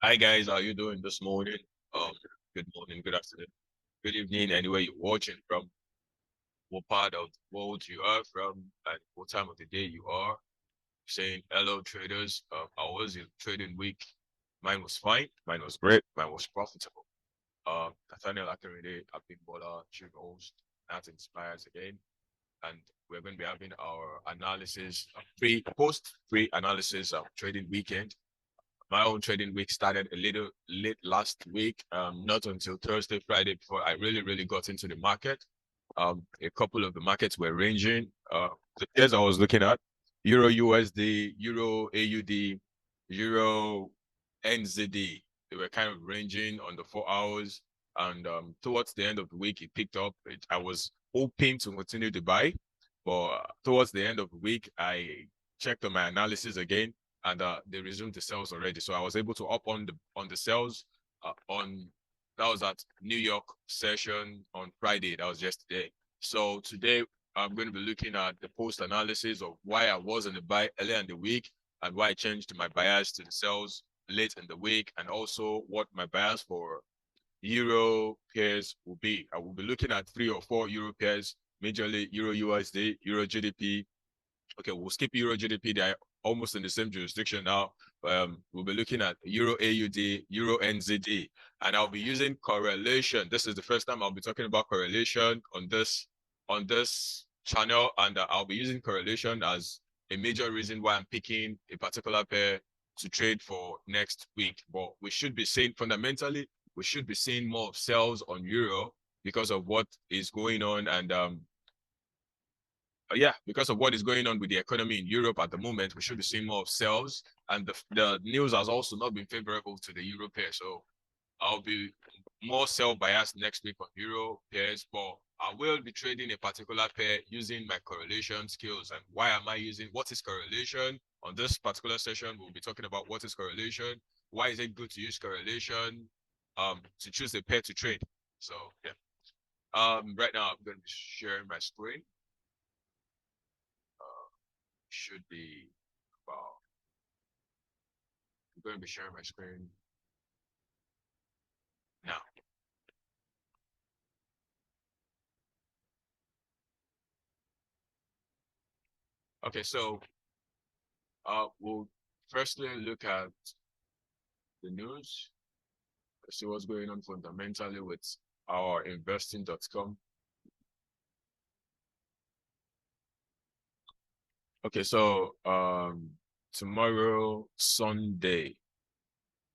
Hi guys, how you doing this morning? Um, Good morning, good afternoon, good evening, anywhere you're watching from, what part of the world you are from, and what time of the day you are. Saying hello, traders. How was your trading week? Mine was fine. Mine was great. Mine was profitable. Nathaniel Akinrede, Abimbola, Chief Host, Nat Inspires again, and we're going to be having our analysis, post-free analysis of trading weekend. My own trading week started a little late last week, not until Thursday, Friday before I really got into the market. A couple of the markets were ranging. The pairs I was looking at, Euro USD, Euro AUD, Euro NZD, they were kind of ranging on the 4 hours. And towards the end of the week, it picked up. I was hoping to continue to buy, but towards the end of the week, I checked on my analysis again, and they resumed the sales already. So I was able to up on the sales on that was at New York session on Friday. That was yesterday. So today I'm going to be looking at the post analysis of why I was in the buy earlier in the week and why I changed my bias to the sales late in the week, and also what my bias for Euro pairs will be. I will be looking at 3 or 4 Euro pairs, majorly Euro USD, Euro GDP. Okay, we'll skip Euro GDP. They're almost in the same jurisdiction now. We'll be looking at Euro AUD, Euro NZD, and I'll be using correlation. This is the first time I'll be talking about correlation on this channel, and I'll be using correlation as a major reason why I'm picking a particular pair to trade for next week. But we should be seeing fundamentally, we should be seeing more sales on Euro because of what is going on, and yeah, because of what is going on with the economy in Europe at the moment, we should be seeing more of sales. And the news has also not been favorable to the euro pair. So I'll be more sell biased next week on euro pairs, but I will be trading a particular pair using my correlation skills. And why am I using what is correlation? On this particular session, we'll be talking about what is correlation, why is it good to use correlation to choose a pair to trade. So yeah. Right now I'm going to be sharing my screen. Should be about, I'm going to be sharing my screen now. Okay, so we'll firstly look at the news, see what's going on fundamentally with our investing.com. Okay, so tomorrow Sunday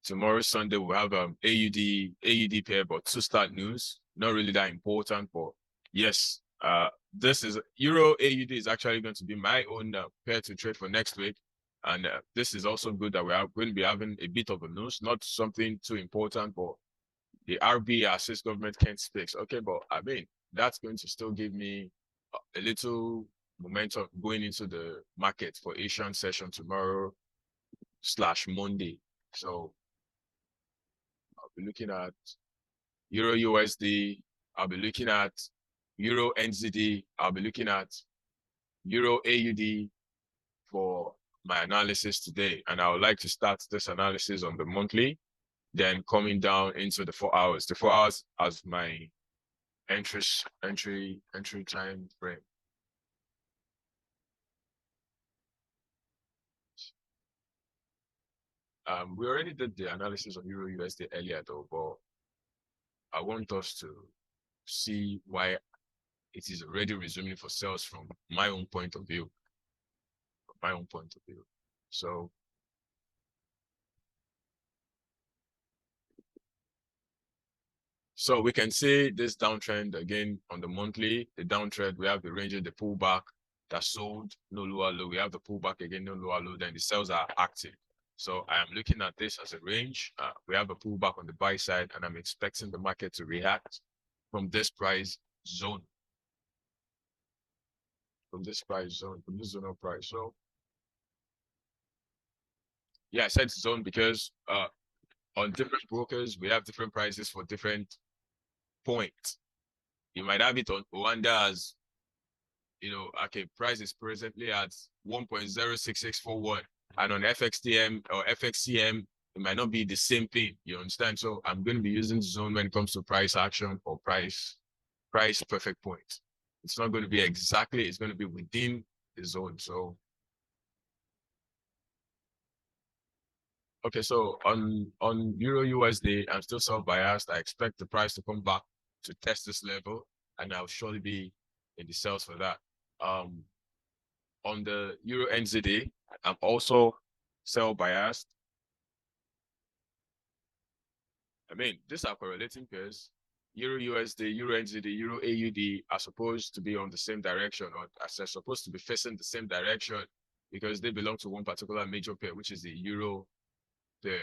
we'll have AUD pair, but to start news, not really that important, but yes, this is Euro AUD is actually going to be my own pair to trade for next week. And this is also good that we are going to be having a bit of a news, not something too important, but the RB assist government can't fix. Okay, but I mean, that's going to still give me a little momentum going into the market for Asian session tomorrow slash Monday. So I'll be looking at Euro USD. I'll be looking at Euro NZD. I'll be looking at Euro AUD for my analysis today. And I would like to start this analysis on the monthly, then coming down into the 4 hours. The 4 hours as my entry time frame. We already did the analysis of Euro USD earlier though, but I want us to see why it is already resuming for sales from my own point of view. From my own point of view. So we can see this downtrend again on the monthly. The downtrend, we have the range of the pullback that sold, no lower low. We have the pullback again, no lower low. Then the sales are active. So I am looking at this as a range. We have a pullback on the buy side, and I'm expecting the market to react from this price zone. From this zone of price. So yeah, I said zone because on different brokers, we have different prices for different points. You might have it on Oanda as, okay, price is presently at 1.06641. And on FXTM or FXCM, It might not be the same thing. You understand? So I'm going to be using zone when it comes to price action or price perfect point. It's not going to be exactly, it's going to be within the zone. So okay, so on Euro USD, I'm still self-biased. I expect the price to come back to test this level, and I'll surely be in the sales for that. On the Euro NZD, I'm also self-biased. I mean, these are correlating pairs. Euro USD, Euro NZD, Euro AUD are supposed to be on the same direction, or are supposed to be facing the same direction because they belong to one particular major pair, which is the Euro pair.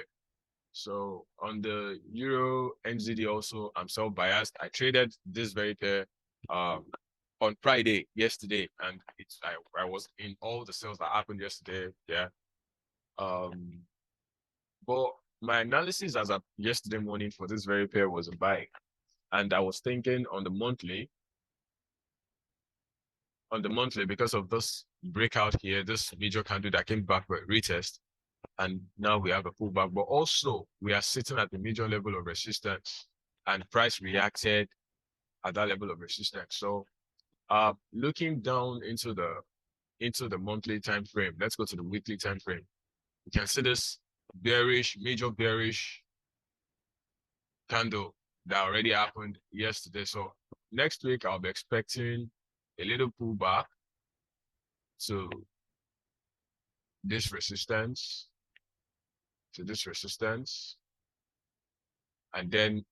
So on the Euro NZD also, I'm self-biased. I traded this very pair on Friday, yesterday, and I was in all the sales that happened yesterday. Yeah. But my analysis as of yesterday morning for this very pair was a buy. And I was thinking on the monthly, because of this breakout here, this major candle that came back for a retest, and now we have a pullback. But also, we are sitting at the major level of resistance, and price reacted at that level of resistance. So, looking down into the monthly time frame, let's go to the weekly time frame. You can see this major bearish candle that already happened yesterday. So next week, I'll be expecting a little pullback to this resistance, and then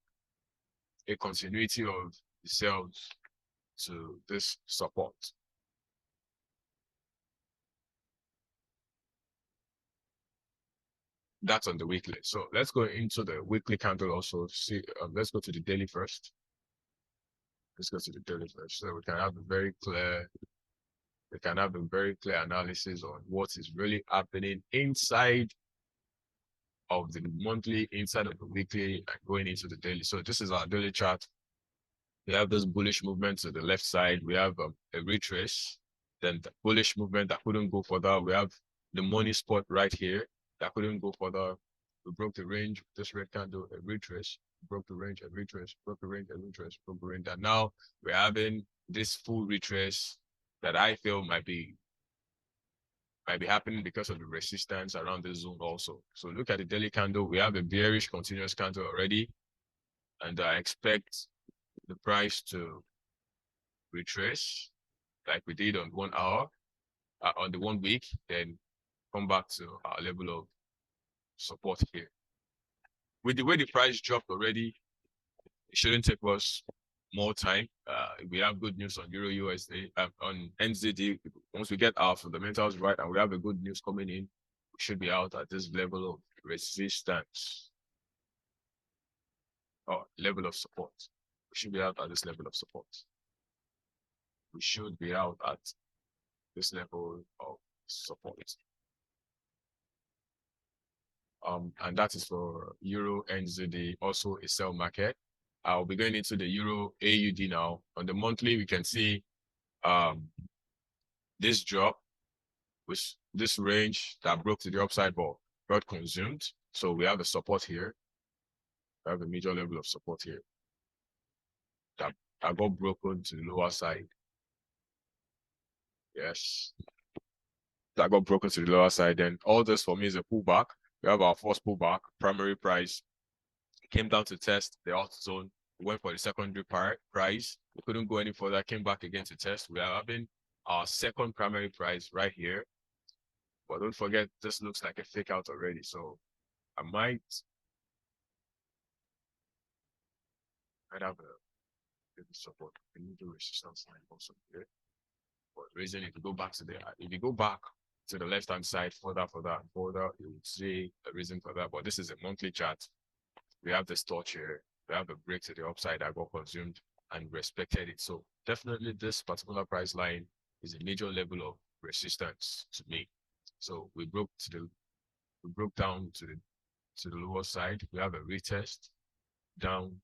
a continuity of the sales to this support. That's on the weekly. So let's go into the weekly candle also. See, let's go to the daily first. Let's go to the daily first, so we can have a very clear analysis on what is really happening inside of the monthly, inside of the weekly, and going into the daily. So this is our daily chart. We have this bullish movement to the left side. We have a retrace, then the bullish movement that couldn't go further. We have the money spot right here that couldn't go further. We broke the range, this red candle, a retrace, broke the range, a retrace, broke the range, a retrace, broke the range. And now we're having this full retrace that I feel might be happening because of the resistance around this zone also. So look at the daily candle. We have a bearish continuous candle already, and I expect the price to retrace like we did on 1 hour, on the 1 week, then come back to our level of support here. With the way the price dropped already, it shouldn't take us more time. We have good news on Euro USD, on NZD. Once we get our fundamentals right and we have a good news coming in, we should be out at this level of resistance or level of support. We should be out at this level of support. We should be out at this level of support. And that is for Euro NZD, also a sell market. I'll be going into the Euro AUD now. On the monthly, we can see this drop, which this range that broke to the upside but got consumed. So we have a support here. We have a major level of support here that got broken to the lower side. Yes. That got broken to the lower side. Then all this for me is a pullback. We have our first pullback, primary price. Came down to test the alt zone. We went for the secondary price. We couldn't go any further. Came back again to test. We are having our second primary price right here. But don't forget, this looks like a fake out already. So I might have a support. We need to resistance line also here. But reason if you go back to the left-hand side, further, you would see a reason for that. But this is a monthly chart. We have this torch here. We have a break to the upside that got consumed and respected it. So definitely this particular price line is a major level of resistance to me. So we broke down to the lower side. We have a retest down,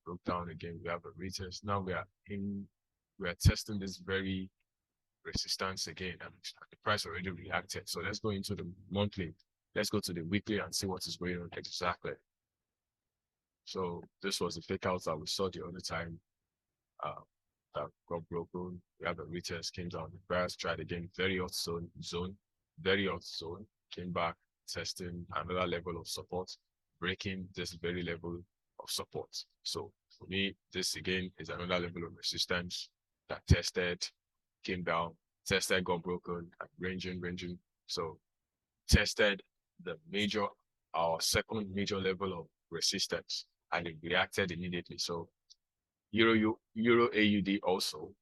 we broke down again. We have a retest. Now we are testing this very resistance again, and the price already reacted. So let's go into the monthly. Let's go to the weekly and see what is going on exactly. So this was the fake outs that we saw the other time. That got broken. We have a retest, came down. The Bears tried again, very hot zone, very hot zone. Came back, testing another level of support, breaking this very level of support. So for me, this again is another level of resistance that tested, came down, tested, got broken, and ranging. So tested our second major level of resistance, and it reacted immediately. So Euro AUD also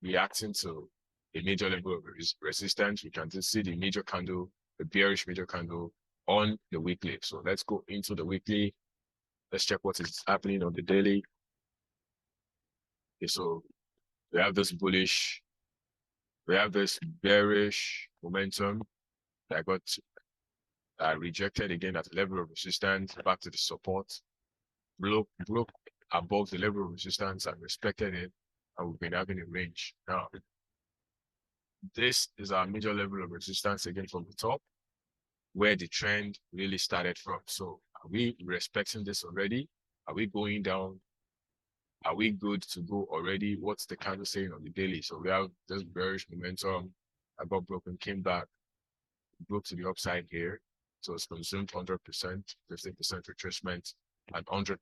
reacting to a major level of resistance. We can see the major candle, the bearish major candle on the weekly. So let's go into the weekly. Let's check what is happening on the daily. Okay, so we have this bearish momentum that got rejected again at the level of resistance, back to the support, broke above the level of resistance and respected it, and we've been having a range. Now, this is our major level of resistance again from the top, where the trend really started from. So are we respecting this already? Are we going down? Are we good to go already? What's the candle saying on the daily? So we have this bearish momentum. I got broken, came back, broke to the upside here. So it's consumed 100%, 15% retracement, and 100%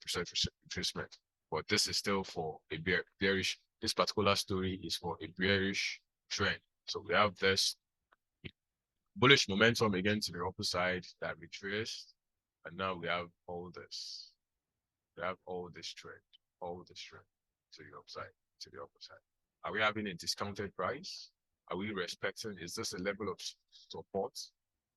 retracement. But this is still for a bearish. This particular story is for a bearish trend. So we have this bullish momentum again to the upper side that retraced, and now we have all this. We have all this trend to the upside, to the upper side. Are we having a discounted price? Are we respecting? Is this a level of support?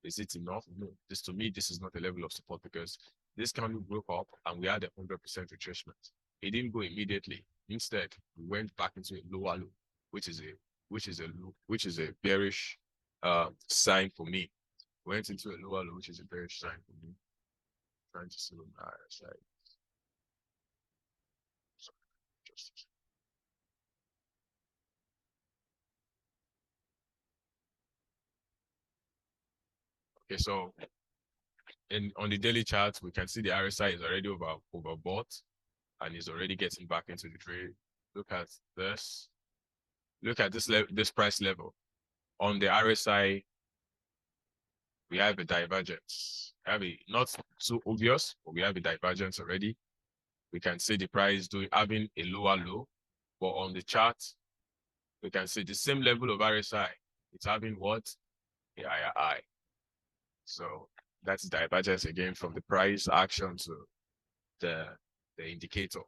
Is it enough? No. This, to me, this is not a level of support because this candle broke up and we had 100% retracement. It didn't go immediately. Instead, we went back into a lower low, which is a bearish sign for me. Went into a lower low, which is a bearish sign for me. Trying to see on the higher side. Okay, so on the daily chart, we can see the RSI is already overbought and is already getting back into the trade. Look at this. Look at this price level. On the RSI, we have a divergence. We have a not so obvious, but we have a divergence already. We can see the price having a lower low, but on the chart, we can see the same level of RSI. It's having what? A higher high. So that's divergence again from the price action to the indicator.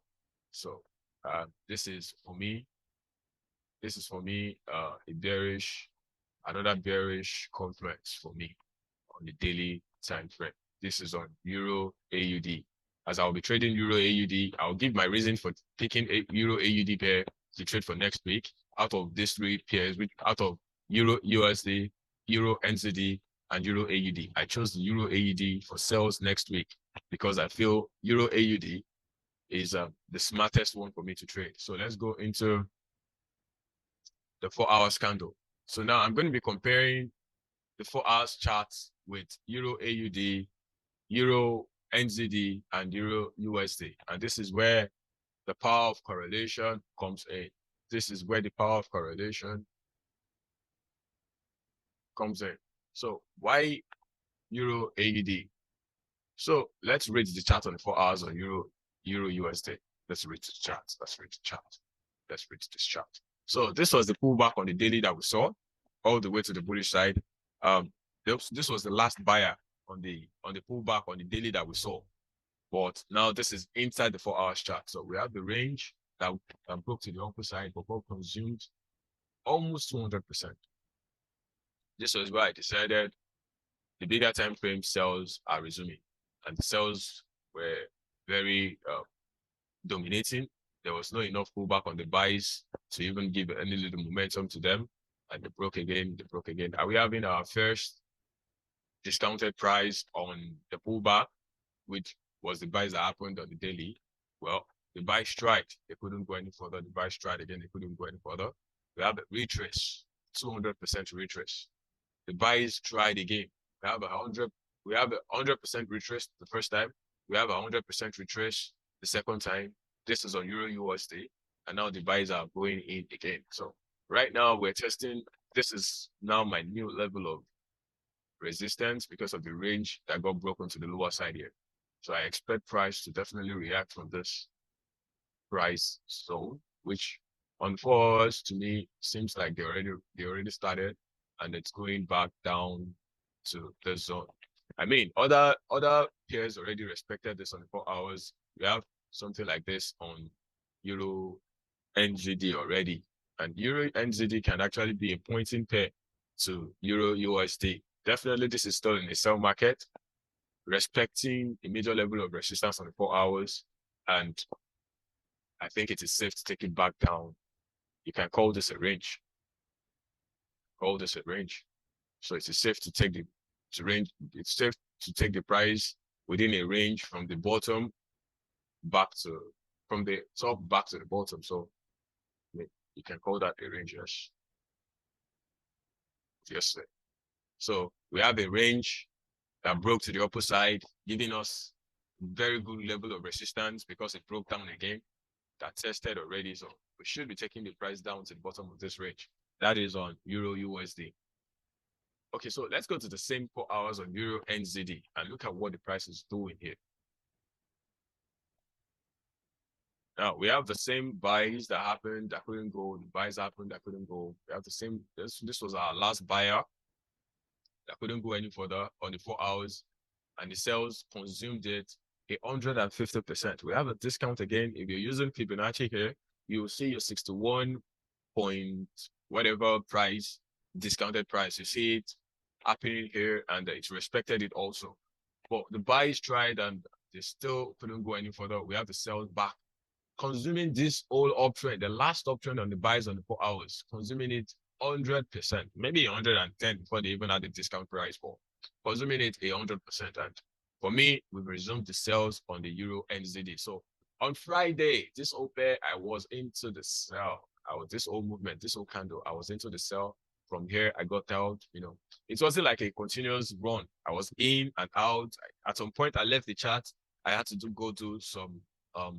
So this is for me another bearish confluence for me on the daily time frame. This is on Euro AUD. As I'll be trading Euro AUD, I'll give my reason for picking a Euro AUD pair to trade for next week out of these three pairs, out of Euro USD, Euro NZD, and Euro AUD. I chose the Euro AUD for sales next week because I feel Euro AUD is the smartest one for me to trade. So let's go into the 4 hours candle. So now I'm going to be comparing the 4 hours charts with Euro AUD, Euro NZD, and Euro USD. And this is where the power of correlation comes in. This is where the power of correlation comes in. So why Euro AUD? So let's read the chart on the 4 hours on Euro USD. Let's read the chart. Let's read this chart. So this was the pullback on the daily that we saw, all the way to the bullish side. This was the last buyer on the pullback on the daily that we saw. But now this is inside the 4 hours chart. So we have the range that broke to the upper side, but both consumed almost 200%. This was why I decided the bigger time frame sales are resuming, and the sales were very dominating. There was not enough pullback on the buys to even give any little momentum to them, and they broke again. Are we having our first discounted price on the pullback, which was the buys that happened on the daily? Well, the buys tried. They couldn't go any further. The buys tried again. They couldn't go any further. We have a retrace, 200% retrace. The buys tried again. We have we have a 100% retrace the first time. We have a 100% retrace the second time. This is on Euro USD, and now the buys are going in again. So right now we're testing. This is now my new level of resistance because of the range that got broken to the lower side here. So I expect price to definitely react from this price zone, which on 4 hours to me seems like they already started, and it's going back down to the zone. I mean, other peers already respected this on 4 hours. We have something like this on Euro NZD already, and Euro NZD can actually be a pointing pair to Euro USD. Definitely, this is still in a sell market, respecting a major level of resistance on the 4 hours, and I think it is safe to take it back down. You can call this a range. Call this a range. So it is safe to take the range. It's safe to take the price within a range from the bottom back to from the top back to the bottom. So you can call that a range, yes. Yes, sir. So we have a range that broke to the upper side, giving us very good level of resistance because it broke down again. That tested already, so we should be taking the price down to the bottom of this range. That is on Euro USD. Okay, so let's go to the same 4 hours on Euro NZD and look at what the price is doing here. Now we have the same buys that happened that couldn't go. The buys happened that couldn't go. We have the same. This was our last buyer that couldn't go any further on the 4 hours, and the sales consumed it 150%. We have a discount again. If you're using Fibonacci here, you will see your 61 point whatever price, discounted price. You see it happening here, and it's respected it also. But the buys tried and they still couldn't go any further. We have the sales back, consuming this whole uptrend, the last uptrend on the buys on the 4 hours, consuming it 100%, maybe 110 before they even had the discount price for consuming it 100%. And for me, we've resumed the sales on the Euro NZD. So on Friday, this whole pair, I was into the sell. This whole movement, this whole candle, I was into the sell. From here, I got out. It wasn't like a continuous run. I was in and out. At some point, I left the chart. I had to go do some I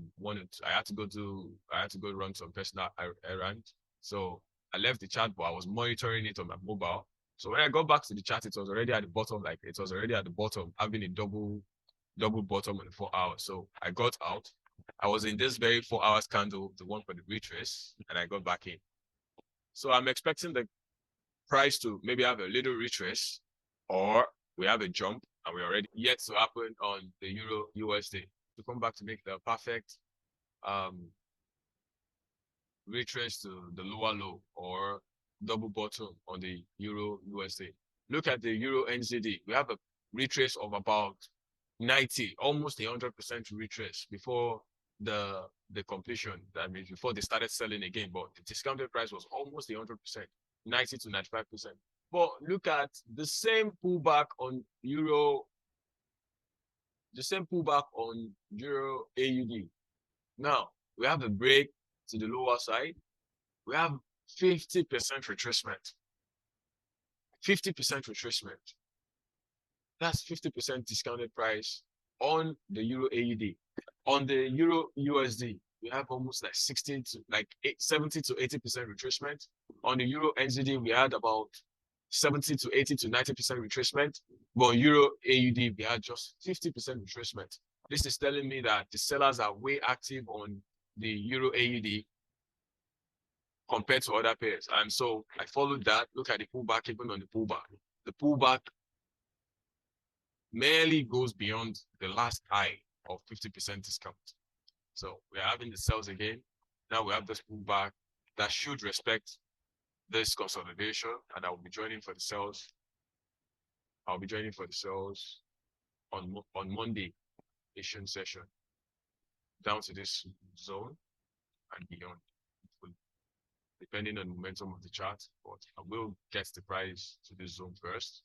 had to go run some personal errand. So I left the chat, but I was monitoring it on my mobile. So when I got back to the chat, it was already at the bottom, having a double bottom on the 4 hours. So I got out. I was in this very 4 hours candle, the one for the retrace, and I got back in. So I'm expecting the price to maybe have a little retrace, or we have a jump, and we're already yet to happen on the Euro USD to come back to make the perfect retrace to the lower low or double bottom on the Euro USD. Look at the Euro NZD. We have a retrace of about 90, almost 100% retrace before the completion. That means before they started selling again, but the discounted price was almost 100%, 90 to 95%. But look at the same pullback on Euro, Euro AUD. Now we have a break to the lower side. We have 50% retracement. 50% retracement. That's 50% discounted price on the Euro AUD. On the Euro USD, we have almost like 70 to 80% retracement. On the Euro NZD, we had about 70 to 80 to 90% retracement. But on Euro AUD, we had just 50% retracement. This is telling me that the sellers are way active on the Euro AUD compared to other pairs. And so I followed that. Look at the pullback, even on the pullback. The pullback merely goes beyond the last high of 50% discount. So we're having the sales again. Now we have this pullback that should respect this consolidation, and I will be joining for the sales. I'll be joining for the sales on Monday Asian session down to this zone and beyond, depending on the momentum of the chart. But I will get the price to this zone first.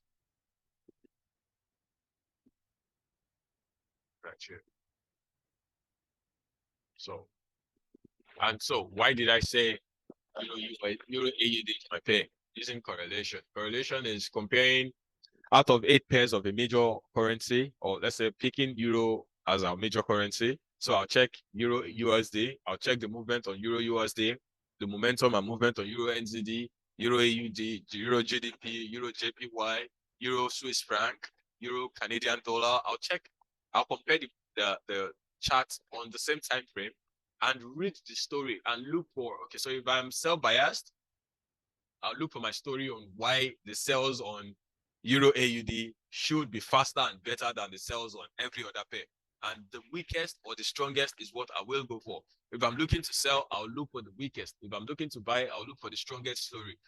Right here. So why did I say Euro AUD is my pair? Using correlation. Correlation is comparing out of 8 pairs of a major currency, or let's say picking euro as our major currency. So I'll check euro USD. I'll check the movement on euro USD, the momentum and movement on euro NZD, euro AUD, euro GDP, euro JPY, euro Swiss franc, euro Canadian dollar. I'll compare the charts on the same time frame and read the story and look for, okay, so if I'm self-biased, I'll look for my story on why the sales on Euro AUD should be faster and better than the sales on every other pair. And the weakest or the strongest is what I will go for. If I'm looking to sell, I'll look for the weakest. If I'm looking to buy, I'll look for the strongest story.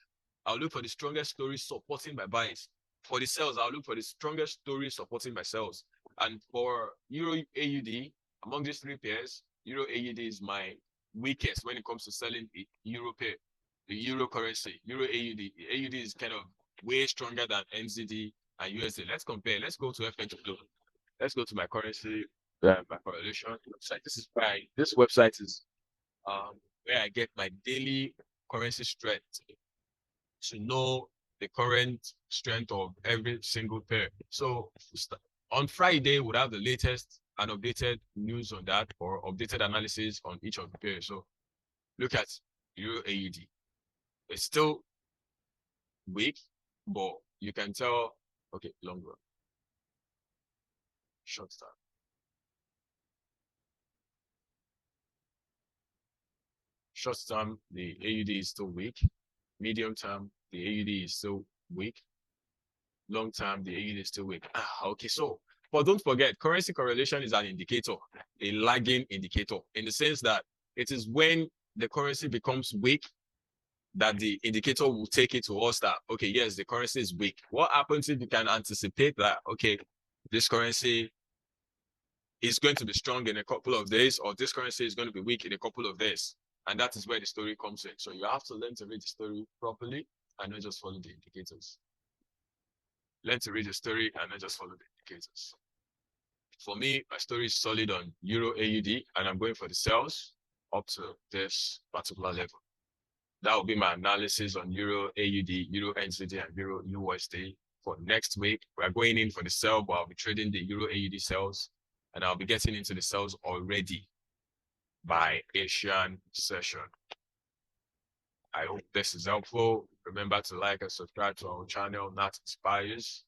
I'll look for the strongest story supporting my buys. For the sales, I'll look for the strongest story supporting my sales. And for Euro AUD, among these 3 pairs, Euro AUD is my weakest when it comes to selling the Euro pair, the Euro currency. Euro AUD. AUD is kind of way stronger than NZD and USD. Let's compare. Let's go to FX Global. Let's go to my currency, my correlation website. This website is where I get my daily currency strength to know the current strength of every single pair. So on Friday, we'll have the latest and updated news on that, or updated analysis on each of the pairs. So look at Euro AUD. It's still weak, but you can tell, okay, long run, short term. Short term, the AUD is still weak. Medium term, the AUD is still weak. Long term, the AUD is still weak. Okay, so, but don't forget, currency correlation is an indicator, a lagging indicator, in the sense that it is when the currency becomes weak that the indicator will take it to us that, okay, yes, the currency is weak. What happens if you can anticipate that, okay, this currency is going to be strong in a couple of days, or this currency is going to be weak in a couple of days? And that is where the story comes in. So you have to learn to read the story properly and not just follow the indicators. Learn to read the story and not just follow the indicators. For me, my story is solid on Euro AUD, and I'm going for the sales up to this particular level. That will be my analysis on Euro AUD, Euro NZD, and Euro USD for next week. We're going in for the sell, but I'll be trading the Euro AUD sales, and I'll be getting into the sales already by Asian session. I hope this is helpful. Remember to like and subscribe to our channel, Nat Inspires.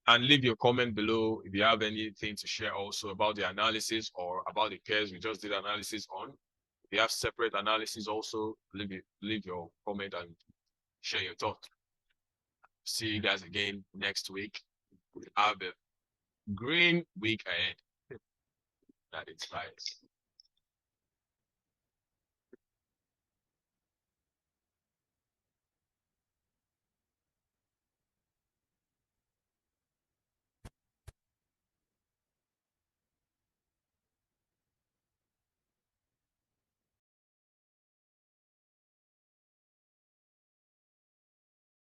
And leave your comment below if you have anything to share also about the analysis or about the pairs we just did analysis on. If you have separate analysis also, leave your comment and share your thoughts. See you guys again next week. Have a green week ahead. That inspires.